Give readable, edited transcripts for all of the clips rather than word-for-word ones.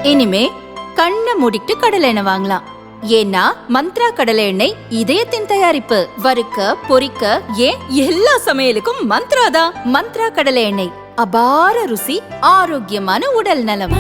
இனிமே கண்ணை மூடிட்டு கடலை எண்ணெய் வாங்கலாம். ஏன்னா மந்த்ரா கடலை எண்ணெய் இதயத்தின் தயாரிப்பு. வறுக்க பொரிக்க ஏன் எல்லா சமையலுக்கும் மந்த்ரா தான். மந்த்ரா கடலை எண்ணெய், அபார ருசி, ஆரோக்கியமான உடல் நலம்.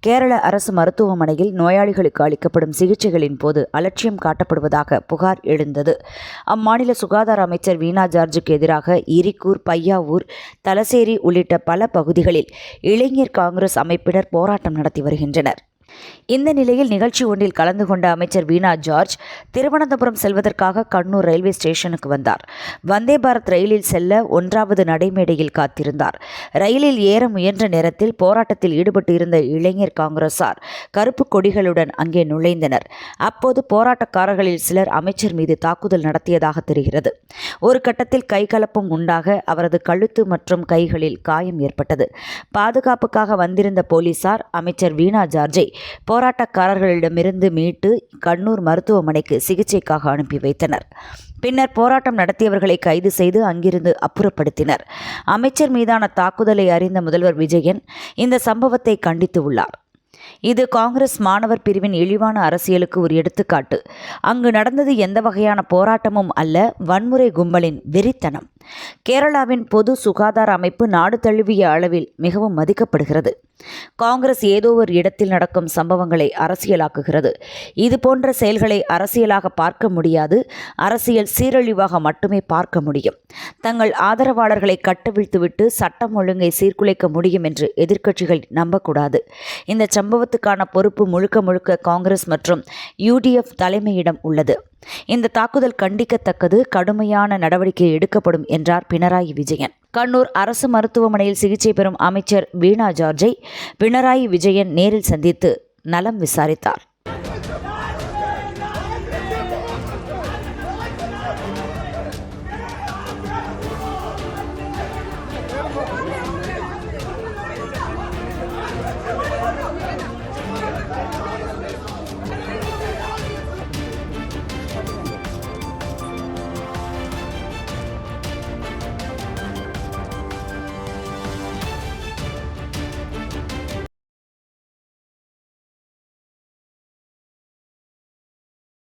கேரள அரசு மருத்துவமனையில் நோயாளிகளுக்கு அளிக்கப்படும் சிகிச்சைகளின் போது அலட்சியம் காட்டப்படுவதாக புகார் எழுந்தது. அம்மாநில சுகாதார அமைச்சர் வீணா ஜார்ஜுக்கு எதிராக இரிக்கூர், பையாவூர், தலசேரி உள்ளிட்ட பல பகுதிகளில் இளைஞர் காங்கிரஸ் அமைப்பினர் போராட்டம் நடத்தி வருகின்றனர். இந்த நிலையில் நிகழ்ச்சி ஒன்றில் கலந்து கொண்ட அமைச்சர் வீணா ஜார்ஜ் திருவனந்தபுரம் செல்வதற்காக கண்ணூர் ரயில்வே ஸ்டேஷனுக்கு வந்தார். வந்தே பாரத் ரயிலில் செல்ல 1வது நடைமேடையில் காத்திருந்தார். ரயிலில் ஏற முயன்ற நேரத்தில் போராட்டத்தில் ஈடுபட்டு இருந்த இளைஞர் காங்கிரசார் கருப்பு கொடிகளுடன் அங்கே நுழைந்தனர். அப்போது போராட்டக்காரர்களில் சிலர் அமைச்சர் மீது தாக்குதல் நடத்தியதாக தெரிகிறது. ஒரு கட்டத்தில் கைகலப்பும் உண்டாக அவரது கழுத்து மற்றும் கைகளில் காயம் ஏற்பட்டது. பாதுகாப்புக்காக வந்திருந்த போலீசார் அமைச்சர் வீணா ஜார்ஜை போராட்டக்காரர்களிடமிருந்து மீட்டு கண்ணூர் மருத்துவமனைக்கு சிகிச்சைக்காக அனுப்பி வைத்தனர். பின்னர் போராட்டம் நடத்தியவர்களை கைது செய்து அங்கிருந்து அப்புறப்படுத்தினர். அமைச்சர் மீதான தாக்குதலை அறிந்த முதல்வர் விஜயன் இந்த சம்பவத்தை கண்டித்து உள்ளார். இது காங்கிரஸ் மாணவர் பிரிவின் இழிவான அரசியலுக்கு ஒரு எடுத்துக்காட்டு. அங்கு நடந்தது எந்த வகையான போராட்டமும் அல்ல, வன்முறை கும்பலின் வெறித்தனம். கேரளாவின் பொது சுகாதார அமைப்பு நாடு தழுவிய அளவில் மிகவும் மதிக்கப்படுகிறது. காங்கிரஸ் ஏதோ ஒரு இடத்தில் நடக்கும் சம்பவங்களை அரசியலாக்குகிறது. இது போன்ற செயல்களை அரசியலாக பார்க்க முடியாது, அரசியல் சீரழிவாக மட்டுமே பார்க்க முடியும். தங்கள் ஆதரவாளர்களை கட்டவிழ்த்துவிட்டு சட்டம் ஒழுங்கை சீர்குலைக்க முடியும் என்று எதிர்க்கட்சிகள் நம்பக்கூடாது. இந்த சம்பவத்துக்கான பொறுப்பு முழுக்க முழுக்க காங்கிரஸ் மற்றும் UDF தலைமையிடம் உள்ளது. இந்த தாக்குதல் கண்டிக்கத்தக்கது, கடுமையான நடவடிக்கை எடுக்கப்படும் என்றார் பினராயி விஜயன். கண்ணூர் அரசு மருத்துவமனையில் சிகிச்சை பெறும் அமைச்சர் வீணா ஜார்ஜை பினராயி விஜயன் நேரில் சந்தித்து நலம் விசாரித்தார்.